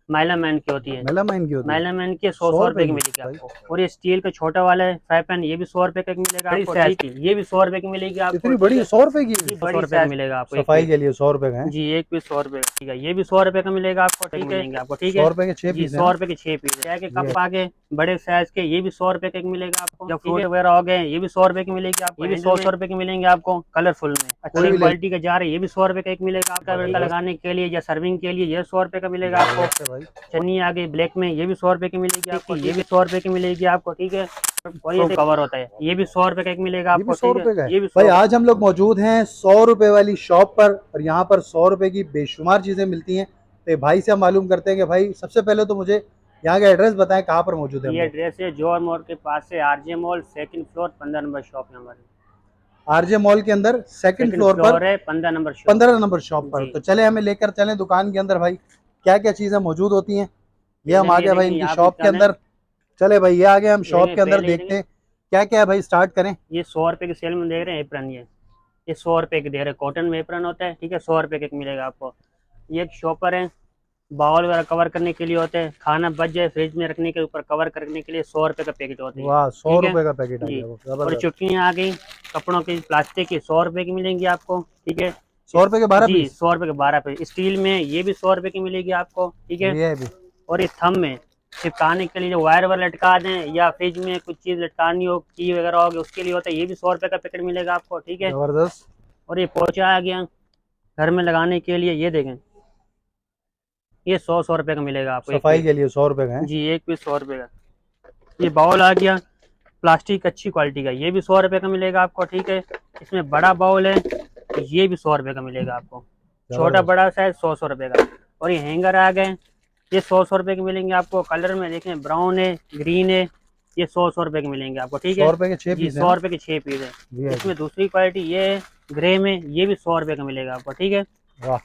मेलामैन की होती है। मेलामाइन की होती है। मेलामैन की 100 100 रुपए रुपए की की मिलेगी भाई। आपको। और ये स्टील का छोटा वाला है फ्राई पैन, ये भी 100 रुपए का मिलेगा आपको। ठीक है, ये भी 100 रुपए की मिलेगी आपको। इतनी ठीक बड़ी है, 100 रुपए की? जी बड़ी 100 रुपए का मिलेगा आपको एक सफाई पीस। के लिए 100 रुपए का है। जी एक पीस 100 रुपए का। ठीक है, ये भी 100 रुपए का मिलेगा आपको। ठीक है, मिलेंगे आपको। ठीक है 100 रुपए के 6 जी, पीस है 100 ना? रुपए के 6 पीस है। चाय के ये कप आगे बड़े साइज के, ये भी 100 रुपए का एक मिलेगा आपको। जब फ्रूट वगैरह हो गए, ये भी 100 रुपए की मिलेगी आपको। ये भी 100 रुपए की मिलेंगे आपको कलरफुल में। कोई अच्छी भी ले क्वालिटी का जार है, ये भी 100 रुपए का एक मिलेगा आपका। तड़का लगाने के लिए या सर्विंग के लिए ये 100 रुपए का मिलेगा आपको। जबरदस्त है भाई। चन्नी आ गई ब्लैक में, ये भी 100 रुपए की मिलेगी आपको। ये भी 100 रुपए की मिलेगी आपको। ठीक है, और ये कवर होता है, ये भी 100 रुपए का एक मिलेगा ये भी आपको। 100 ठीक है, रुपए का है ये भी भाई। 100। आज हम लोग मौजूद हैं 100 रुपए वाली शॉप पर, और यहाँ पर 100 रुपए की बेशुमार चीजें मिलती हैं। तो भाई से हम मालूम करते हैं कि भाई सबसे पहले तो मुझे यहाँ का एड्रेस बताएं, कहाँ पर मौजूद है हम ये लोग? एड्रेस है जौहर मोड़ के पास से RJ mall, second floor, 15 number shop है हमारी। आरजे मॉल के अंदर सेकंड सेकंड फ्लोर पर फ्लोर है, 15 नंबर शॉप। 15 नंबर शॉप पर। जी, तो चले हमें लेकर चलें दुकान के अंदर भाई, क्या क्या चीजें मौजूद होती हैं। ये हम आ ये गए भाई देखें इनकी यहाँ पे शॉप के क्या है। अंदर। चले भाई, ये आ गए हम ये शॉप देखें के अंदर, पहले, ये देखते देखें, हैं क्या क्या है भाई। स्टार्ट करें। ये 100 रुपए की सेल में दे रहे हैं एप्रन। ये 100 रुपए की दे रहे हैं, कॉटन में एप्रन होता है। ठीक है, 100 रुपए का एक मिलेगा आपको। ये एक शॉपर है, बाउल वगैरह कवर करने के लिए होते हैं, खाना बच जाए फ्रिज में रखने के ऊपर कवर करने के लिए 100 रुपए का पैकेट होते हैं। वाह, सौ ठीक है रुपए का पैकेट आ जी। गया वो, और जबरदस्त। चुटकियाँ आ गई कपड़ों की, प्लास्टिक की, 100 रुपए की मिलेंगी आपको। ठीक है, 100 रुपए के 12 जी पीस 100 रुपए के 12 पीस। स्टील में ये भी 100 रुपए की मिलेगी आपको। ठीक है, ये है भी। और ये थम में चिपकाने के लिए जो वायर वायर लटका दें, या फ्रिज में कुछ चीज़ लटकानी हो, की वगैरह होगी, उसके लिए होता है, ये भी 100 रुपए का पैकेट मिलेगा आपको। ठीक है, जबरदस्त। और ये पोछा आ गया घर में लगाने के लिए, ये देखें, ये 100 रुपए का मिलेगा आपको एक सफाई पीस। के लिए 100 रुपए का है। जी एक पीस 100 रुपए का। ये बाउल आ गया प्लास्टिक अच्छी क्वालिटी का, ये भी 100 रुपए का मिलेगा आपको। ठीक है, इसमें बड़ा बाउल है, ये भी 100 रुपए का मिलेगा आपको। छोटा जबरदस्त। बड़ा साइज 100 रुपए का। और ये हैंगर आ गए, ये 100 रुपए के मिलेंगे आपको। कलर में देखें, ब्राउन है, ग्रीन है, ये 100 रुपए के मिलेंगे आपको। ठीक है 100 रुपए के 6 जी, पीस है 100 ना? रुपए के 6 पीस है। ये है इसमें दूसरी क्वालिटी ये है ग्रे में, ये भी 100 रुपए का मिलेगा आपको। ठीक है, वाह,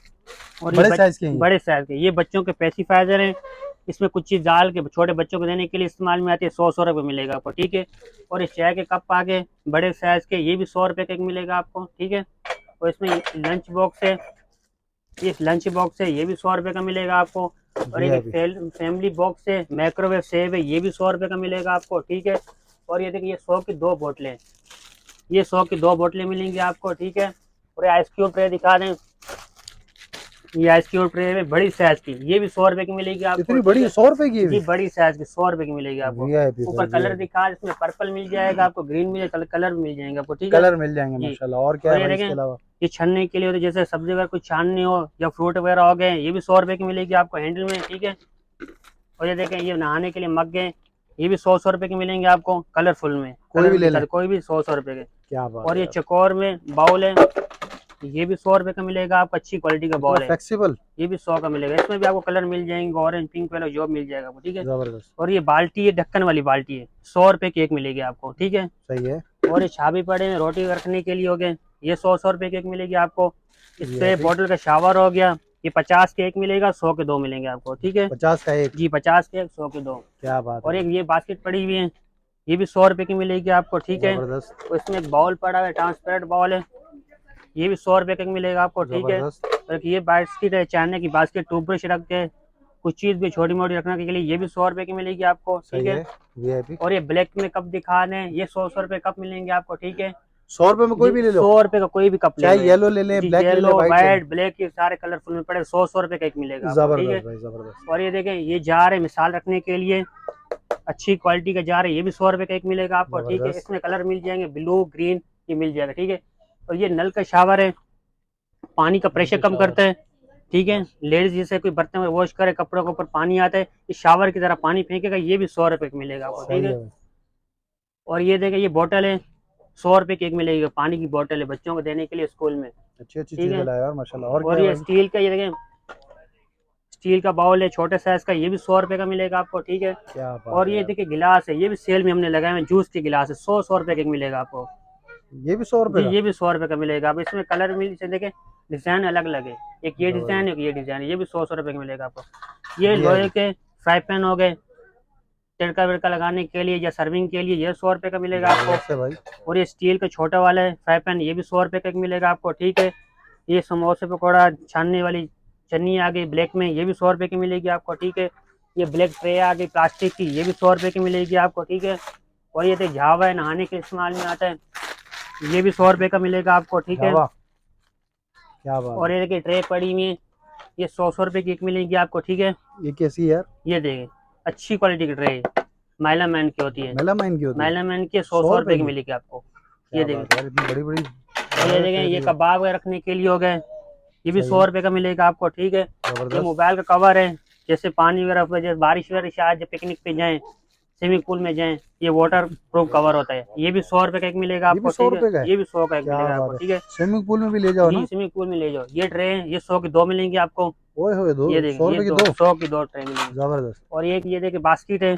और बड़े साइज के हैं ये। बड़े साइज के, ये बच्चों के पेसिफाइजर हैं। इसमें कुछ चीज़ डाल के छोटे बच्चों को देने के लिए इस्तेमाल में आती है। 100 रुपये मिलेगा आपको। ठीक है, और इस चाय के कप आगे बड़े साइज के, ये भी 100 रुपये का एक मिलेगा आपको। ठीक है, और इसमें लंच बॉक्स है, ये लंच बॉक्स है, ये भी 100 रुपये का मिलेगा आपको। और ये है एक भी। फैमिली बॉक्स है, माइक्रोवेव सेव है, ये भी 100 रुपये का मिलेगा आपको। ठीक है, और ये देखिए, ये 100 की 2 बोतलें, ये 100 की 2 बोतलें मिलेंगी आपको। ठीक है, और आइस क्यूब ट्रे दिखा दें, ये आइस क्यूब ट्रे है बड़ी साइज की, ये भी 100 रुपए की मिलेगी आपको। इतनी बड़ी 100 रुपए की जी बड़ी साइज की 100 रुपए की मिलेगी आपको। वीआईपी ऊपर सर, कलर वीआईपी। दिखा, इसमें पर्पल मिल जाएगा आपको, ग्रीन मिल जाएगा, कलर भी मिल जाएंगे आपको। ठीक है कलर मिल जाएंगे जी। माशाल्लाह। और क्या और है ये भाई इसके देखें, अलावा? ये छन्ने के लिए होते, जैसे सब्जी वगैरह कुछ छाननी हो या फ्रूट वगैरह हो गए, ये भी 100 रुपए की मिलेगी आपको हैंडल में। ठीक है, और ये देखें, ये नहाने के लिए मग है, ये भी 100 रुपए के मिलेंगे आपको कलरफुल में। कोई भी ले लें? कोई भी 100 रुपए के। क्या बात और है ये यार। चकोर में बाउल है, ये भी 100 रुपए का मिलेगा आपको, अच्छी क्वालिटी का इतना बॉल है, फ्लेक्सिबल। ये भी 100 का मिलेगा। इसमें भी आपको कलर मिल जाएंगे, ऑरेंज, पिंक वाला जो मिल जाएगा आपको। ठीक है, जबरदस्त। और ये बाल्टी है, ढक्कन वाली बाल्टी है, 100 रुपए की एक मिलेगी आपको। ठीक है, सही है। और ये छाबी पड़े हैं रोटी रखने के लिए हो गए, ये 100 रुपए की एक मिलेगी आपको। इस ये पे भी बॉटल का शावर हो गया, ये 50 के एक मिलेगा, 100 के 2 मिलेंगे आपको। ठीक है 50 का एक। जी, 50 के एक, 100 के 2। क्या बात और है। एक ये बास्केट पड़ी हुई है, ये भी 100 रुपए की मिलेगी आपको। ठीक है, जबरदस्त। और इसमें एक बाउल पड़ा हुआ है, ट्रांसपेरेंट बाउल है, ये भी 100 रुपए का मिलेगा आपको। ठीक है, जबरदस्त। और एक ये बास्केट है, चाइना की बास्केट, टूथब्रश रख के कुछ चीज़ भी छोटी मोटी रखने के लिए, ये भी 100 रुपए की मिलेगी आपको। ठीक सही है, है। वीआईपी। और ये ब्लैक में कप दिखा दें, ये 100 रुपए कप मिलेंगे आपको। ठीक है 100 रुपए में कोई भी ले लो, 100 रुपए का कोई भी कप ले चाहे लो। येलो ले लें, जी ब्लैक ले लें, येलो, व्हाइट ले लें। वाइट, ब्लैक, ये सारे कलरफुल में पड़े, 100 रुपए का एक मिलेगा आपको। ठीक है, जबरदस्त भाई, जबरदस्त। और ये देखें, ये जार है मिसाल रखने के लिए, अच्छी क्वालिटी का जार है, ये भी 100 रुपए का एक मिलेगा आपको। ठीक है, जबरदस्त। इसमें कलर मिल जाएंगे, ब्लू, ग्रीन, ये मिल जाएगा। ठीक है, और ये नल का शावर है, पानी का प्रेशर कम करता है। ठीक है, लेडीज जैसे कोई बर्तन में वॉश करे, कपड़ों के ऊपर पानी आता है, इस शावर की तरह पानी फेंकेगा, ये भी 100 रुपए का मिलेगा आपको। ठीक सही है, है भाई। और ये देखें, ये बोतल है, 100 रुपए की एक मिलेगी, पानी की बोतल है बच्चों को देने के लिए स्कूल में। अच्छी अच्छी ठीक चीजें है, लाया यार माशाल्लाह। और क्या और है ये भाई? स्टील का, ये देखें, स्टील का बाउल है छोटे साइज का, ये भी 100 रुपए का मिलेगा आपको। ठीक है, क्या बात और है ये यार। देखिए गिलास है, ये भी सेल में हमने लगाए हुए हैं, जूस के गिलास है, 100 रुपए का एक मिलेगा आपको। ये भी 100 रुपए जी का? ये भी 100 रुपए का मिलेगा। अब इसमें कलर मिल से देखे, डिजाइन अलग अलग है, एक ये डिजाइन है, जबरदस्त। एक ये डिजाइन है, ये भी 100 रुपए का मिलेगा आपको। ये ये है लोहे भी। के फ्राई पैन हो गए, तड़का वड़का लगाने के लिए या सर्विंग के लिए, ये 100 रुपए का मिलेगा जबरदस्त आपको। है भाई। और ये स्टील का छोटा वाला है फ्राई पैन, ये भी 100 रुपए का एक मिलेगा आपको। ठीक है, ये समोसे पकौड़ा छानने वाली छन्नी आ गई ब्लैक में, ये भी 100 रुपए की मिलेगी आपको, ठीक है। ये ब्लैक ट्रे आ गई प्लास्टिक की, ये भी 100 रुपए की मिलेगी आपको, ठीक है। और ये देखिए झावा है, नहाने के इस्तेमाल में आता है, ये भी 100 रुपए का मिलेगा आपको, ठीक है। जावा, क्या बात और है। ये देखिए ट्रे पड़ी हुई है, ये 100 रुपए की एक मिलेगी आपको, ठीक है। ये कैसी है यार? ये देखिए अच्छी क्वालिटी की ट्रे है, मेलामाइन की होती है, मेलामाइन की होती है? मेलामाइन की 100 100 रुपए रुपए की की? मिलेगी आपको। ये क्या बात है देखिए, यार, इतनी बड़ी बड़ी ये देखें ये कबाब वगैरह रखने के लिए हो गए, ये भी सही 100 है, रुपए का मिलेगा आपको, ठीक है। ये जबरदस्त। मोबाइल का कवर है, जैसे पानी वगैरह पे, जैसे बारिश वगैरह से आज पिकनिक पे जाएं, स्विमिंग पूल में जाएं, ये वाटर प्रूफ कवर होता है, ये भी 100 रुपए का एक मिलेगा ये भी आपको, 100 ठीक है। रुपए का है? ये भी 100 का एक क्या मिलेगा आपको, बात ठीक है, है। स्विमिंग पूल में भी ले जाओ जी ना। स्विमिंग पूल में ले जाओ। ये ट्रे हैं, ये 100 की 2 मिलेंगी आपको। ओए होए, दो ये 100 देखें ये रुपए की दो दो? 100 की 2 ट्रे मिलेंगी। जबरदस्त। और ये देखिए बास्केट है,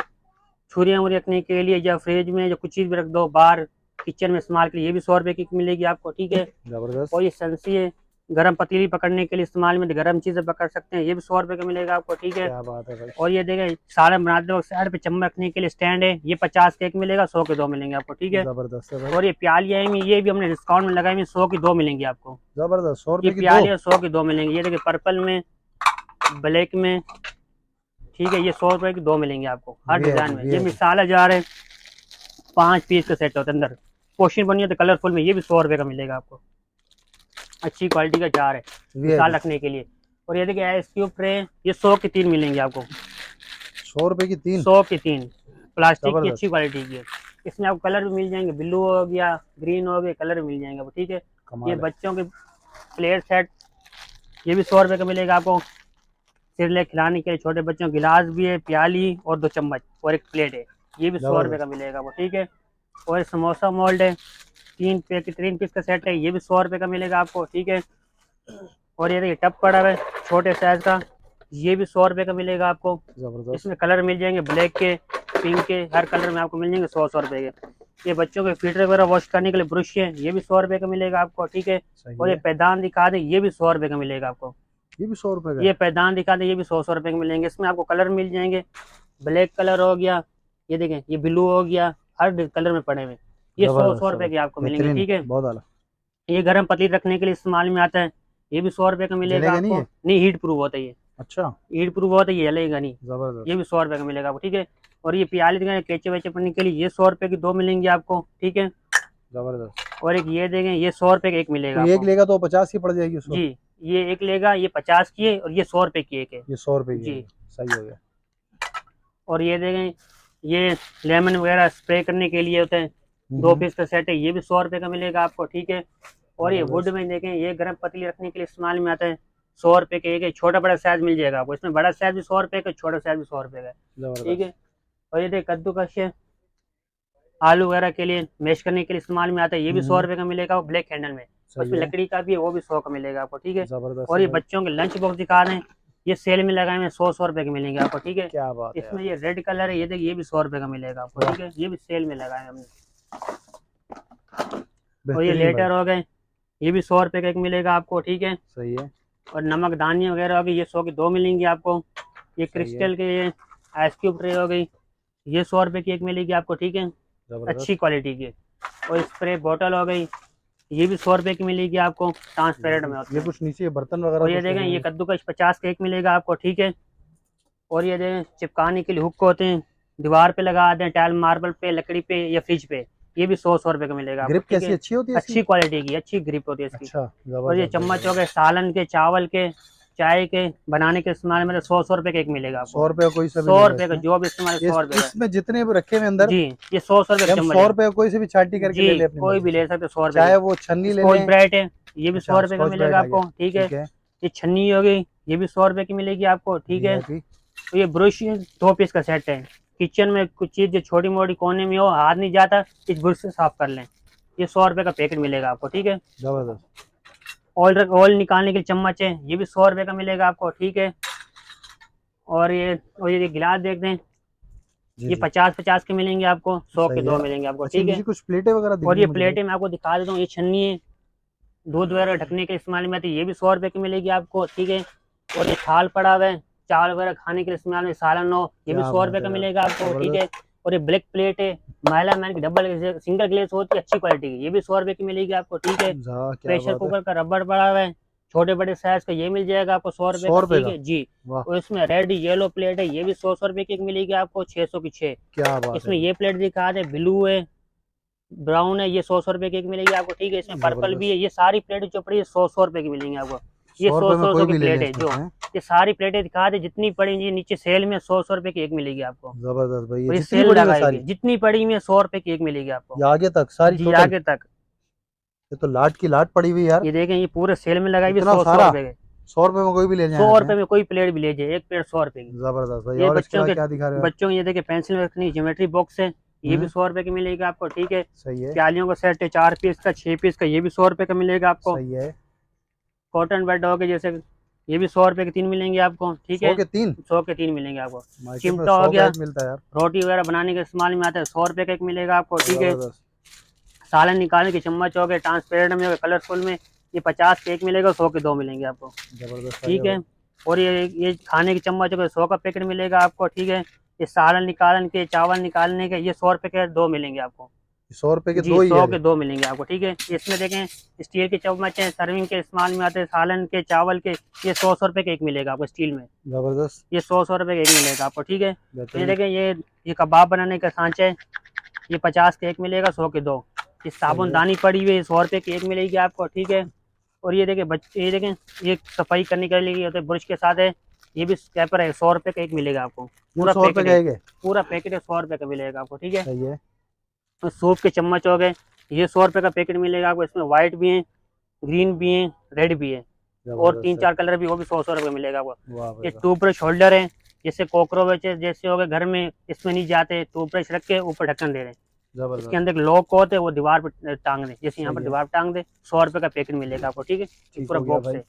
छुरियाँ वुरी रखने के लिए, या फ्रिज में जो कुछ चीज़ भी रख दो बाहर किचन में इस्तेमाल के लिए, ये भी 100 रुपए की मिलेगी आपको, ठीक है। जबरदस्त। और ये संसी है, गरम पतीली पकड़ने के लिए इस्तेमाल में, गरम चीज़ें पकड़ सकते हैं, ये भी 100 रुपए का मिलेगा आपको, ठीक है। क्या बात है भाई। और ये देखें सालन बनाते वक्त साइड पे चम्मच रखने के लिए स्टैंड है, ये 50 के एक मिलेगा, 100 के 2 मिलेंगे आपको, ठीक है। जबरदस्त है भाई। और ये प्यालियाँ हैं, ये भी हमने डिस्काउंट में लगाई हुई, 100 की 2 मिलेंगी आपको। जबरदस्त, 100 ये रुपए की दो? प्यालियाँ 100 की 2 मिलेंगी, ये देखिए पर्पल में, ब्लैक में, ठीक है। ये 100 रुपए की 2 मिलेंगी आपको हर डिजाइन में। ये मिसाला जार है, 5 पीस का सेट होता है, अंदर पोर्शन बनी है तो कलरफुल में, ये भी 100 रुपए का मिलेगा आपको, अच्छी क्वालिटी का जार है मिसाल रखने के लिए। और ये देखिए आइस क्यूब ट्रे, ये 100 की 3 मिलेंगी आपको, 100 रुपए की 3? 100 की 3, प्लास्टिक की जबरदस्त। अच्छी क्वालिटी की है। इसमें आपको कलर भी मिल जाएंगे, ब्लू हो गया, ग्रीन हो गया, कलर भी मिल जाएंगे आपको, ठीक है। कमाल ये है। बच्चों के प्लेट सेट, ये भी 100 रुपए का मिलेगा आपको। सिरलेक खिलाने के लिए छोटे बच्चों गिलास भी है, प्याली और 2 चम्मच और एक प्लेट है, ये भी 100 रुपए का मिलेगा आपको, ठीक है। और समोसा मोल्ड है, 3 पीस का सेट है, ये भी 100 रुपए का मिलेगा आपको, ठीक है। और ये देखिए टब पड़ा हुआ है छोटे साइज का, ये भी 100 रुपए का मिलेगा आपको। जबरदस्त। इसमें कलर मिल जाएंगे ब्लैक के, पिंक के, हर कलर में आपको मिल जाएंगे 100 रुपए के। ये बच्चों के फिल्टर वगैरह वॉश करने के लिए ब्रश है, ये भी 100 रुपए का मिलेगा आपको, ठीक है। और ये पैदान दिखा दें, ये भी 100 रुपए का मिलेगा आपको। ये भी 100 रुपए का? ये पैदान दिखा दें, ये भी 100 रुपए के मिलेंगे। इसमें आपको कलर मिल जाएंगे, ब्लैक कलर हो गया, ये देखें ये ब्लू हो गया, हर कलर में पड़े हुए, ये 100 रुपए के आपको मिलेंगे, ठीक है। बहुत आला। ये गर्म पतीली रखने के लिए इस्तेमाल में आता है, ये भी 100 रुपए का मिलेगा आपको। नहीं हीट प्रूफ होता है ये, अच्छा, हीट प्रूफ होता है, ये जलेगा नहीं। जबरदस्त। ये भी 100 रुपए का मिलेगा आपको, ठीक है। और ये प्याली केचे वेचे पड़ने के लिए, ये 100 रुपए की 2 मिलेंगी आपको, ठीक है। जबरदस्त। और एक ये देंगे, ये 100 रुपए का एक मिलेगा तो एक आपको। लेगा तो 50 की पड़ जाएगी उसको? जी ये एक लेगा, ये 50 की है, और ये 100 रुपए की एक है, ये 100 रुपए की जी। है। सही हो गया। और ये देखें ये लेमन वगैरह स्प्रे करने के लिए होते हैं, 2 पीस का सेट है, ये भी 100 रुपए का मिलेगा आपको, ठीक है। और ये वुड में देखें, ये गर्म पतीली रखने के लिए इस्तेमाल में आता है, 100 रुपए के एक है, छोटा बड़ा साइज मिल जाएगा आपको। इसमें बड़ा साइज भी 100 रुपए का, छोटा साइज भी 100 रुपए का है, ठीक है। और ये देख कद्दूकश है, आलू वगैरह के लिए मैश करने के लिए इस्तेमाल में आता है, ये भी 100 रुपए का मिलेगा, वो ब्लैक हैंडल में। उसमें लकड़ी का भी है, वो भी 100 का मिलेगा आपको, ठीक है। और ये बच्चों के लंच बॉक्स दिखा रहे हैं, ये सेल में लगाए हुए 100 रुपए के मिलेंगे आपको, ठीक है। क्या बात है। इसमें ये रेड कलर है, ये देखिए ये भी 100 रुपए का मिलेगा आपको, ठीक है। ये भी सेल में लगाए हमने। और ये लेटर हो गए, ये भी 100 रुपए का एक मिलेगा आपको, ठीक है। सही है। और नमक दानी वगैरह हो गई, ये 100 की 2 मिलेंगी आपको। ये क्रिस्टल के ये आइस क्यूब ट्रे हो गई, ये 100 रुपए की एक मिलेगी आपको, ठीक है, अच्छी क्वालिटी की। और स्प्रे बोतल हो गई, ये भी 100 रुपए की मिलेगी आपको, ट्रांसपेरेंट में होती है। ये कुछ नीचे बर्तन वगैरह। और ये देखें ये कद्दूकश 50 का एक मिलेगा आपको, ठीक है। और ये देखें चिपकाने के लिए हुक होते हैं, दीवार पे लगा दें, टाइल मार्बल पे, लकड़ी पे या फ्रिज पे, ये भी 100 रुपए का मिलेगा। ग्रिप कैसी अच्छी होती है? अच्छी क्वालिटी की, अच्छी ग्रिप होती है इसकी। अच्छा। और ये चम्मच हो गए सालन के, चावल के, चाय के बनाने के इस्तेमाल में 100 रुपए का एक मिलेगा आपको। 100 रुपए कोई सा 100 रुपए का जो भी इस्तेमाल 100 रुपए का। इसमें जितने भी रखे हुए अंदर जी ये 100 रुपए का चम्मच 100 रुपए कोई से भी छाटी करके ले ले अपनी कोई मर्जी भी से। ले सकते 100 रुपए, चाहे वो छन्नी ले स्कॉच लें। ब्राइट है, ये भी 100 अच्छा, रुपए का स्कॉच मिलेगा ब्राइट आ आपको, ठीक है। ठीक है। ये छन्नी हो गई, ये भी 100 रुपए की मिलेगी आपको, ठीक है। VIP। तो ये ब्रश 2 पीस का सेट है, किचन में कुछ चीज जो छोटी मोटी कोने में हो, हाथ नहीं जाता, इस ब्रश से साफ कर लें, ये 100 रुपए का पैकेट मिलेगा आपको, ठीक है। जबरदस्त। ऑयल निकालने के लिए चम्मच है, ये भी 100 रुपए का मिलेगा आपको, ठीक है। और ये गिलास देख दें, ये 50 के मिलेंगे आपको, 100 के 2 मिलेंगे आपको, ठीक है। कुछ प्लेटें वगैरह। और ये प्लेटें मैं आपको दिखा देता हूँ, ये छन्नी है, दूध वगैरह ढकने के इस्तेमाल में आती है, ये भी 100 रुपए की मिलेगी आपको, ठीक है। और ये थाल पड़ा हुआ है, चावल वगैरह खाने के इस्तेमाल में, सालन हो, ये भी 100 रुपए का मिलेगा आपको, ठीक है। और ये ब्लैक प्लेट है, मैन की डबल सिंगल ग्लेस होती है, अच्छी क्वालिटी की, ये भी 100 रुपए की मिलेगी आपको, ठीक है। प्रेशर कुकर का रबड़ पड़ा हुआ है, छोटे बड़े साइज का ये मिल जाएगा आपको 100 रुपए 100 का, रुपए ठीक का। है जी। वाह, और इसमें रेड येलो प्लेट है, ये भी 100 रुपए की एक मिलेगी आपको, 600 की 6। क्या बात है इसमें भाई, ये प्लेट दिखा दे, ब्लू है, ब्राउन है, ये 100 रुपए की एक मिलेगी आपको, ठीक है। इसमें पर्पल भी है, जबरदस्त। ये सारी प्लेट जो पड़ी है 100 रुपए की मिलेंगी आपको। ये 100 सौ रुपए में सौ कोई सौ की भी ले प्लेट लें है इसमें जो, से हैं? ये सारी प्लेटें दिखा दे जितनी पड़ी, ये नीचे सेल में 100 रुपए की एक मिलेगी आपको। जबरदस्त भाई, ये और ये जितनी सेल बड़ी में लगाई हुई सारी, है, जितनी पड़ी हुई है 100 रुपए की एक मिलेगी आपको। ये आगे तक सारी जी टोटल? आगे तक। ये तो लाट की लाट पड़ी हुई यार, ये देखें, ये पूरे सेल में लगाई हुई इतना 100 सारा। रुपए के। 100 रुपए में कोई भी ले जाए 100 ऐसे हैं? रुपए में कोई प्लेट भी ले जाए, एक प्लेट 100 रुपए की। जबरदस्त भाई। ये और इसके बच्चों बाद के, क्या दिखा रहे हो आप? बच्चों की ये देखिए पेंसिल रखने की ज्योमेट्री बॉक्स है, ये भी हम्म, 100 रुपए की मिलेगी आपको, ठीक है। सही है, प्यालियों का सेट है 4 पीस का, 6 पीस का, ये भी 100 रुपए का मिलेगा आपको। सही है। कॉटन बेड हो गए जैसे, ये भी 100 रुपए के 3 मिलेंगे आपको, ठीक 100 है। के 3? 100 के 3 मिलेंगे आपको। मार्केट में चिमटा हो 100 का गया, एक मिलता है यार। रोटी वगैरह बनाने के इस्तेमाल में आता है, 100 रुपए का एक मिलेगा आपको, ठीक है। जबरदस्त। सालन निकालने के चम्मच हो गए, ट्रांसपेरेंट में हो गए, कलरफुल में, ये 50 के एक मिलेगा, 100 के 2 मिलेंगे आपको, जबरदस्त आ ठीक गया है। भाई। और ये खाने के चम्मच हो गए, 100 का पैकेट मिलेगा आपको, ठीक है। ये सालन निकालने के, चावल निकालने के, ये 100 रुपए के 2 मिलेंगे आपको। 100 रुपए के जी 2 ही 100 है के ये? 2 मिलेंगे आपको, ठीक है। इसमें देखें स्टील के चम्मच हैं, सर्विंग के इस्तेमाल में आते हैं, सालन के, चावल के, ये 100 रुपए के एक मिलेगा आपको स्टील में। जबरदस्त, ये 100 रुपए का एक मिलेगा आपको, ठीक है। तो ये बेहतरीन। देखें, ये कबाब बनाने का सांचा है, ये 50 के एक मिलेगा, 100 के 2। ये सही है। साबुनदानी पड़ी हुई है, 100 रुपए की एक मिलेगी आपको, ठीक है। और ये देखें बच्चे, ये देखें, ये सफाई करने के लिए होते हैं ब्रश के साथ है, ये भी कैपर है, 100 रुपए का एक मिलेगा आपको, ये पूरा 100 रुपए पैकेट का है। एक है? पूरा पैकेट है, 100 रुपए का मिलेगा आपको, ठीक है। सही है। तो सूप के चम्मच हो गए, ये 100 रुपए का पैकेट मिलेगा आपको, इसमें व्हाइट भी है, ग्रीन भी है, रेड भी है, और जबरदस्त है। 3-4 कलर भी, वो भी 100 रुपए मिलेगा आपको। वाह भाई ये वाह। टूथब्रश होल्डर है, जैसे कॉकरोच जैसे हो गए घर में, इसमें नहीं जाते, टूथब्रश रख के ऊपर ढक्कन दे रहे हैं, इसके जबरदस्त। अंदर लॉक होते हैं, वो दीवार पर टांग दे, जैसे यहाँ पर सही है। दीवार टांग दे, 100 रुपए का पैकेट मिलेगा आपको, ठीक है। ये ठीक पूरा हो गया बॉक्स भाई। है।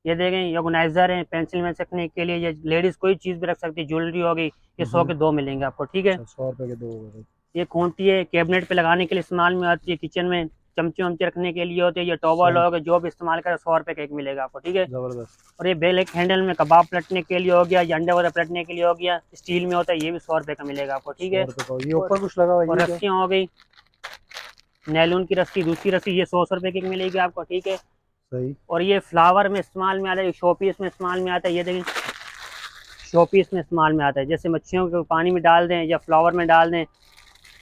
ये देखें, ये ऑर्गेनाइजर है, पेंसिल में रखने के लिए, ये लेडीज कोई चीज भी रख सकती है, ज्वेलरी हो गई, ये 100 के 2 मिलेंगे आपको, ठीक है। अच्छा, 100 रुपए के 2 हो गए। ये खूंटी है, कैबिनेट पे लगाने के लिए इस्तेमाल में आती है, किचन में चमचे वमचे रखने के लिए होते हैं, ये टॉवल सही। हो गए, जो भी इस्तेमाल करे 100 रुपए का एक मिलेगा आपको, ठीक है। जबरदस्त। और ये बेल एक हैंडल में कबाब पलटने के लिए हो गया, या अंडे वगैरह पलटने के लिए हो गया, स्टील में होता है, ये भी 100 रुपए का मिलेगा आपको, ठीक 100 है। रुपए का। ये और, ऊपर कुछ लगा हुआ है, और ये क्या? रस्सियाँ हो गई, नैलून की रस्सी, दूसरी रस्सी, ये 100 रुपए की एक मिलेगी आपको, ठीक है। सही। और ये फ्लावर में इस्तेमाल में आता है, शोपीस में इस्तेमाल में आता है, ये देखिए शोपीस में इस्तेमाल में आता है, जैसे मच्छियों को पानी में डाल दें या फ्लावर में डाल दें,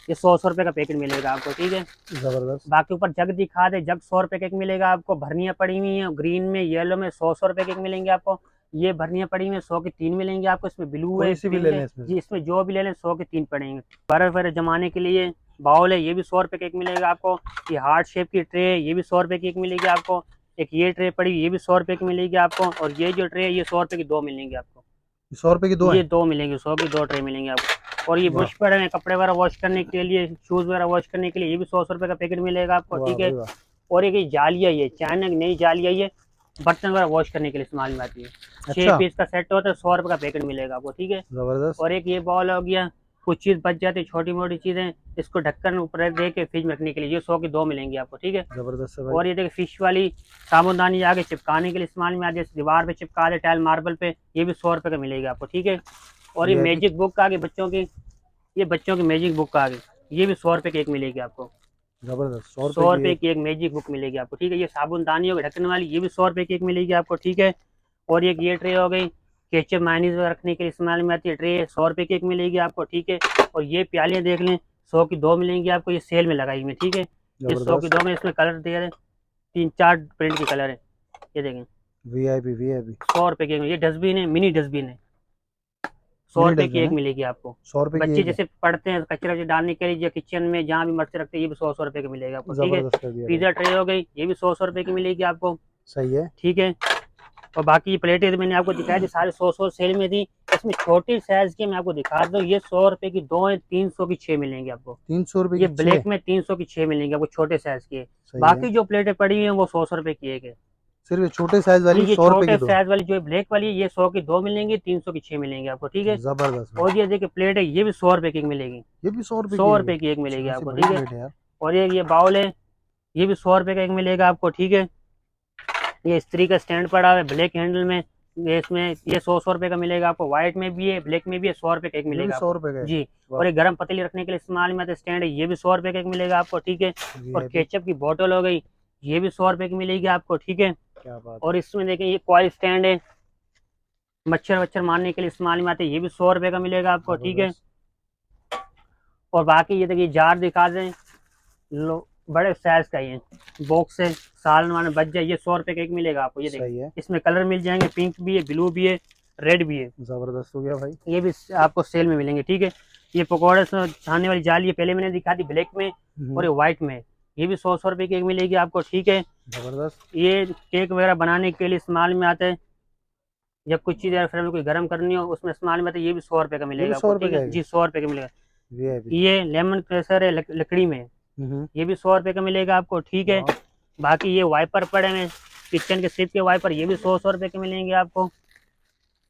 ये 100 रुपए का पैकेट मिलेगा आपको, ठीक है। जबरदस्त। बाकी ऊपर जग दिखा दे, जग 100 रुपए का एक मिलेगा आपको। भरनियाँ पड़ी हुई हैं, ग्रीन में, येलो में, 100 रुपए के एक मिलेंगे आपको। ये भरनियाँ पड़ी हुई हैं, 100 के 3 मिलेंगे आपको। इसमें ब्लू है, कोई सी भी पिंक ले है, लें इसमें से? जी इसमें जो भी ले लें 100 के 3 पड़ेंगे। बर्फ वगैरह जमाने के लिए बाउल है, ये भी 100 रुपए का एक मिलेगा आपको। ये हार्ट शेप की ट्रे है, ये भी 100 रुपए की एक मिलेगी आपको। एक ये ट्रे पड़ी, ये भी 100 रुपए की मिलेगी आपको। और ये जो ट्रे है, ये 100 रुपए की 2 मिलेंगे आपको। 100 रुपए की 2 ये है? 2 मिलेंगे, 100 की 2 ट्रे मिलेंगे आपको। और ये वाह बुश पड़े हैं कपड़े वगैरह वॉश करने के लिए, शूज वगैरह वॉश करने के लिए, ये भी 100 रुपए का पैकेट मिलेगा आपको, वाह ठीक है। भाई वाह। और एक ये जालिया, ये चाइना की नई जालिया, ये बर्तन वगैरह वॉश करने के लिए इस्तेमाल में आती है। 6 अच्छा, पीस का सेट होता है, 100 रुपए का पैकेट मिलेगा आपको, ठीक है। जबरदस्त। और एक ये बॉल हो गया, कुछ चीज़ बच जाती है, छोटी मोटी चीज़ें, इसको ढक्कन ऊपर दे के फ्रिज में रखने के लिए, ये 100 की 2 मिलेंगी आपको, ठीक है। जबरदस्त है भाई। और ये देखिए फिश वाली साबुनदानी आगे चिपकाने के लिए इस्तेमाल में आती है, दीवार पे चिपका दे टाइल मार्बल पे, ये भी 100 रुपए का मिलेगा आपको, ठीक है। और ये ये है कि मैजिक बुक आ गई बच्चों की, ये बच्चों की मैजिक बुक आ गई, ये भी 100 रुपए की एक मिलेगी आपको। जबरदस्त, 100 रुपए 100 की रुपए एक। की एक मैजिक बुक मिलेगी आपको, ठीक है। ये साबुनदानी हो गई ढक्कन वाली, ये भी 100 रुपए की एक मिलेगी आपको, ठीक है। और एक ये ट्रे हो गई, केचप मायनीज रखने के लिए इस्तेमाल में आती है ट्रे, 100 रुपए की एक मिलेगी आपको, ठीक है। और ये प्यालियाँ देख लें, 100 की 2 मिलेंगी आपको, ये सेल में लगाई हुई है, ठीक है। ये 100 की जबरदस्त। 2 में इसमें कलर दे रहे हैं, 3-4 प्रिंट के कलर है, ये देखें। VIP VIP. 100 रुपए की ये डस्टबिन है, मिनी डस्टबिन है, 100 मिनी रुपए की डस्टबिन एक है? मिलेगी आपको। 100 रुपए की बच्चे एक है? जैसे पढ़ते हैं कचरा वचरा डालने के लिए, या किचन में जहाँ भी मर्ची रखते हैं, ये भी 100 रुपए का मिलेगा आपको, ठीक है। जबरदस्त कर दिया भाई। पिज्जा ट्रे हो गई, ये भी 100 रुपए की मिलेगी आपको, सही है। ठीक है। और बाकी ये प्लेटें मैंने आपको दिखाई थी, सारे 100 सेल में थी। इसमें छोटी साइज के मैं आपको दिखा दूँ, ये 100 रुपए की 2 है, 300 की 6 मिलेंगी आपको। 300 रुपए ये की 6? ब्लैक में 300 की 6 मिलेंगी आपको, छोटे साइज की है। सही बाकी है। जो प्लेटें पड़ी हुई हैं वो 100 रुपए की एक है। सिर्फ ये छोटे साइज जी वाली ये 100 रुपए छोटे की 2? साइज वाली जो ब्लैक वाली है, ये 100 की 2 मिलेंगी, 300 की 6 मिलेंगी आपको, ठीक है। जबरदस्त भाई। और ये देखिए प्लेट है, ये भी 100 रुपए की एक मिलेगी, ये भी 100 रुपए 100 की रुपए है? की एक मिलेगी खासी आपको, बड़ी ठीक है। प्लेट है यार। और ये बाउल है, ये भी 100 रुपए का एक मिलेगा आपको, ठीक है। ये स्त्री का स्टैंड पड़ा है ब्लैक हैंडल में, ये इसमें ये 100 रुपए का मिलेगा आपको। व्हाइट में भी है, ब्लैक में भी है, 100 रुपए का एक ये भी मिलेगा 100 आपको, रुपए का है? जी। वाह। और एक गर्म पतीली रखने के लिए इस्तेमाल में आता है स्टैंड है, ये भी 100 रुपए का एक मिलेगा आपको, ठीक है। और वीआईपी। केचप की बोतल हो गई, ये भी 100 रुपए की मिलेगी आपको, ठीक है। क्या बात और इसमें देखें ये कॉइल स्टैंड है, मच्छर वच्छर मारने के लिए इस्तेमाल में आते हैं, ये भी 100 रुपए का मिलेगा आपको, है, ठीक है। जबरदस्त। और बाकी ये देखिए जार दिखा दें, लो बड़े साइज का ये बॉक्स है, साल वाले बच जाए, ये 100 रुपए का एक मिलेगा आपको। ये सही देखिए है, इसमें कलर मिल जाएंगे, पिंक भी है, ब्लू भी है, रेड भी है, जबरदस्त हो गया भाई। ये भी आपको सेल में मिलेंगे, ठीक है। ये पकौड़े से छानने वाली जाली है, पहले मैंने दिखा दी ब्लैक में और ये व्हाइट में, ये भी 100 रुपए की एक मिलेगी आपको, ठीक है। जबरदस्त। ये केक वगैरह बनाने के लिए इस्तेमाल में आते हैं, जब कुछ चीज़ फ्रेम में कोई गर्म करनी हो उसमें इस्तेमाल में आते हैं, ये भी 100 रुपए का ये भी मिलेगा सौ आपको, रुपए ठीक का है है? जी, 100 रुपए का मिलेगा। वीआईपी। ये लेमन प्रेशर है लकड़ी में, ये भी 100 रुपए का मिलेगा आपको, ठीक है। वाह, बाकी ये वाइपर पड़े हैं किचन के सिप के वाइपर, ये भी 100 रुपए के मिलेंगे आपको,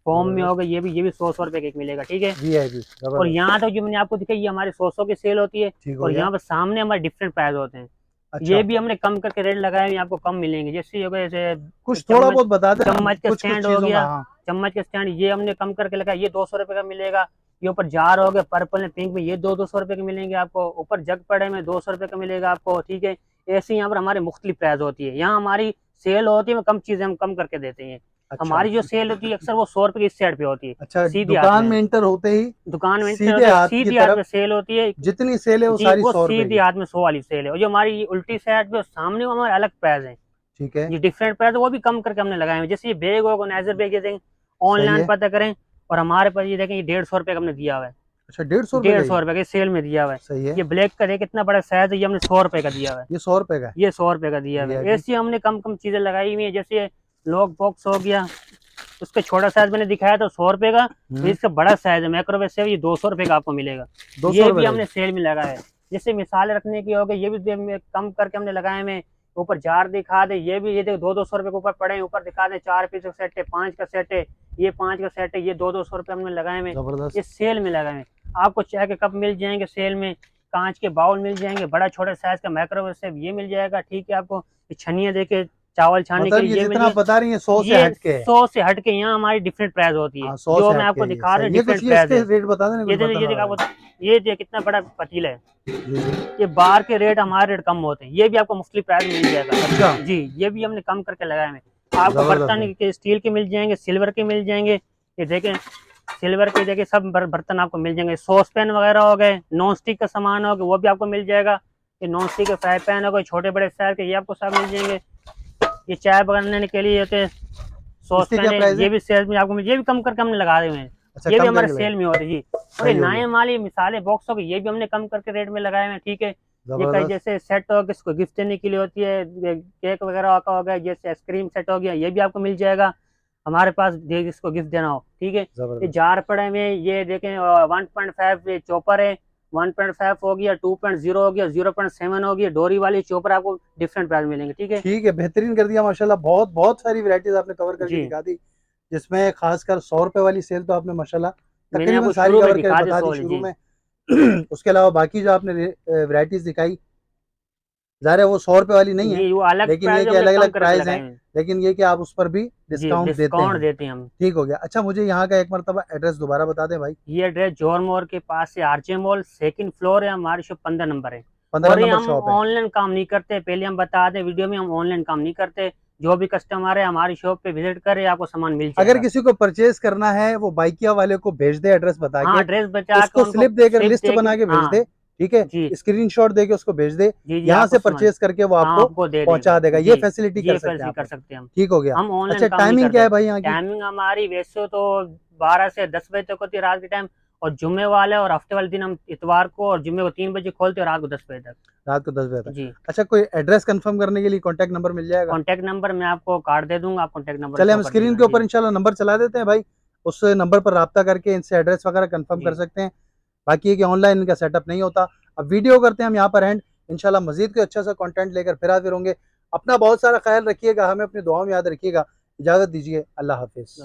फॉर्म में जबरदस्त। होगा, ये भी 100 रुपए का एक मिलेगा, ठीक है। वीआईपी और जबरदस्त। यहाँ तक जो मैंने आपको दिखाई, ये हमारी 100 की सेल होती है, ठीक हो और गया। यहाँ पर सामने हमारे डिफरेंट प्राइस होते हैं, अच्छा, ये भी हमने कम करके रेट लगाए हैं, आपको कम मिलेंगे। जैसे हो गए, जैसे कुछ थोड़ा चम्मच, बहुत बता दें, चम्मच का कुछ कुछ स्टैंड हो चीजों का। गया, हाँ, चम्मच का स्टैंड ये हमने कम करके लगाया, ये 200 रुपए का मिलेगा। ये ऊपर जार हो गए पर्पल में, पिंक में, ये 200 रुपए के मिलेंगे आपको। ऊपर जग पड़े में 200 रुपए का मिलेगा आपको, ठीक है। ऐसे यहाँ पर हमारे मुख्तलिफ प्राइस होती है, यहाँ हमारी सेल होती है, कम चीजें हम कम करके देते हैं। अच्छा हमारी जो सेल होती है अक्सर वो 100 रुपए की इस साइड पे होती है, अच्छा। सीधी हाथ दुकान में, में इंटर होते ही दुकान में सीधे हाथ की सीधी हाथ में तरफ सेल होती है जितनी सेल है वो जी, सारी वो 100 रुपए सीधी की। हाथ में 100 वाली सेल है। और जो हमारी उल्टी साइड पे सामने वो हमारे अलग प्राइस है ठीक है, जी, डिफरेंट प्राइस, वो भी कम करके हमने लगाए हैं। जैसे ये बैग होगा नाइजर बैग, ये देखें सही ऑनलाइन है। पता करें, और हमारे पास ये देखें ये 150 रुपए का हमने दिया हुआ है, अच्छा, 150 रुपए का 150 ही। रुपए का सेल में दिया हुआ है। सही है। ये ब्लैक का देख कितना बड़ा साइज है, ये हमने 100 रुपए का दिया हुआ है, ये 100 रुपए का है। ये 100 रुपए का दिया हुआ है। वीआईपी। ऐसी हमने कम कम चीजें लगाई हुई है, जैसे लॉक बॉक्स हो गया, उसका छोटा साइज मैंने दिखाया था 100 रुपए का, तो इसका बड़ा साइज है माइक्रोवेव सेव, ये 200 रुपए का आपको मिलेगा, 200 ये रुपए भी का हमने ही। सेल में लगाया है। जैसे मिसाल रखने की हो गई, ये भी कम करके हमने लगाए में। ऊपर जार दिखा दे, ये भी ये देखो 200 रुपए के ऊपर पड़े हैं, ऊपर दिखा दे 4 पीस का सेट है, 5 का सेट है, ये 5 का सेट है, ये 200 रुपए हमने लगाए में, ये जबरदस्त। सेल में लगाए में। आपको चाय के कप मिल जाएंगे सेल में, कांच के बाउल मिल जाएंगे, बड़ा छोटा साइज का माइक्रोवेव सेव ये मिल जाएगा, ठीक है। आपको छनिया देके चावल छानने के मतलब लिए ये ये मिल जितना जाएगा, बता रही है 100 से ये हट के है। 100 से हट के यहाँ हमारी डिफरेंट प्राइस होती है, हाँ, 100 जो से मैं हट के आपको ही है। दिखा रहा हूँ सही, ये कुछ डिफरेंट ये प्राइस इसके है। रेट बता देना, कुछ ये देखो, बर्तन ये देखो वगैरह। आपको, ये देखो कितना बड़ा पतीला है, जी जी। ये बाहर के रेट हमारे रेट कम होते हैं, ये भी आपको मुख्तलिफ प्राइस में मिल जाएगा अच्छा, जी, ये भी हमने कम करके लगाए हैं। आपको जबरदस्त बर्तन है। के स्टील के मिल जाएंगे, सिल्वर के मिल जाएंगे, ये देखें सिल्वर के देखिए सब बर्तन आपको मिल जाएंगे। सॉस पैन वगैरह हो गए, नॉन स्टिक का सामान हो गया, वो भी आपको मिल जाएगा। ये नॉन स्टिक के फ्राई पैन हो गए, छोटे बड़े साइज के, ये आपको सब मिल जाएंगे। ये चाय बनाने के लिए होते हैं सॉस इसके क्या पैन है, प्राइस है? ये भी सेल में आपको ये भी कम करके हमने लगा दिए हैं, अच्छा, ये भी कम हमारे करके लगे। सेल में होते हैं जी। और ये सही हो नए गया। माल ये मिसाले बॉक्स हो गए, ये भी हमने कम करके रेट में लगाए हुए हैं, ठीक है। ये कई जबरदस्त। जैसे सेट हो गया, इसको गिफ्ट देने के लिए होती है, केक वगैरह का हो गया, जैसे आइसक्रीम सेट हो गया, ये भी आपको मिल जाएगा हमारे पास, देख इसको गिफ्ट देना हो, ठीक है। ये जबरदस्त। जार पड़े में, ये देखें 1.5 चॉपर है, 1.5 हो गया, 2.0 हो गया, 0.7 हो गया, डोरी वाली चॉपर आपको डिफरेंट प्राइस मिलेंगे, ठीक है ठीक है, बेहतरीन कर दिया माशाल्लाह। बहुत बहुत सारी वैरायटीज आपने कवर करके जी। दिखा दी, जिसमें खासकर 100 रुपए वाली सेल तो आपने माशाल्लाह मैंने तकरीबन आपको सारी शुरू में कवर कर दिखा दी बता दी सोल शुरू जी, में। उसके अलावा बाकी जो आपने वैरायटीज दिखाई, ज़ाहिर है वो 100 रुपए वाली नहीं है, जी वो अलग लेकिन ये प्राइस कि हमने अलग कम अलग करके प्राइस लगाए हैं, हैं लेकिन ये कि आप उस पर भी जी, डिस्काउंट देते डिस्काउंट हैं। देते हैं हम। ठीक हो गया। अच्छा, मुझे यहाँ का एक मरतबा एड्रेस दोबारा बता दें भाई। ये एड्रेस जौहर मोड़ के पास से आरजे मॉल, सेकंड फ्लोर है, हमारी शॉप 15 नंबर है। 15 और ये नंबर हम शॉप है। ऑनलाइन काम नहीं करते, पहले हम बता दें वीडियो में, हम ऑनलाइन काम नहीं करते। जो भी कस्टमर है हमारी शॉप पे विजिट करे, आपको सामान मिल अगर जाएगा। किसी को परचेज करना है, वो बाइकिया वाले को भेज दे एड्रेस बता हाँ के, एड्रेस बचा के उसको उनको स्लिप देकर स्लिप लिस्ट दे के, बना के भेज हाँ दे, ठीक है, जी स्क्रीनशॉट दे के उसको भेज दे, जी जी, यहाँ आपको से सामान परचेज करके वो हाँ आपको आपको दे पहुंचा देगा देगा। ये जी, फैसिलिटी कर ये सकते हैं फैसिलिटी आप कर लोग। सकते हैं हम। ठीक हो गया। हम ऑनलाइन अच्छा, काम नहीं टाइमिंग क्या करते। है भाई यहाँ की? टाइमिंग हमारी वैसे तो 12 से 10 बजे तक होती है रात के टाइम, और जुम्मे वाले और हफ्ते वाले दिन हम इतवार को और जुम्मे को 3 बजे खोलते हैं, रात को 10 बजे तक रात को 10 बजे तक। जी। अच्छा, कोई एड्रेस कंफर्म करने के लिए कॉन्टैक्ट नंबर मिल जाएगा? कॉन्टैक्ट नंबर मैं आपको कार्ड दे दूंगा, आप कॉन्टैक्ट नंबर चले, शो हम कर स्क्रीन दीजिएगा के जी ऊपर इंशाल्लाह नंबर चला देते हैं भाई, उस नंबर पर राब्ता करके इनसे एड्रेस वगैरह कंफर्म कर जी सकते हैं। बाकी है कि ऑनलाइन इनका सेटअप नहीं होता। अब वीडियो करते हैं हम यहाँ पर एंड, इंशाल्लाह मजीद कोई अच्छा सा कंटेंट लेकर फिर हाजिर होंगे। अपना बहुत सारा ख्याल रखिएगा, हमें अपनी दुआओं में याद रखिएगा। इजाज़त दीजिए, अल्लाह हाफिज़।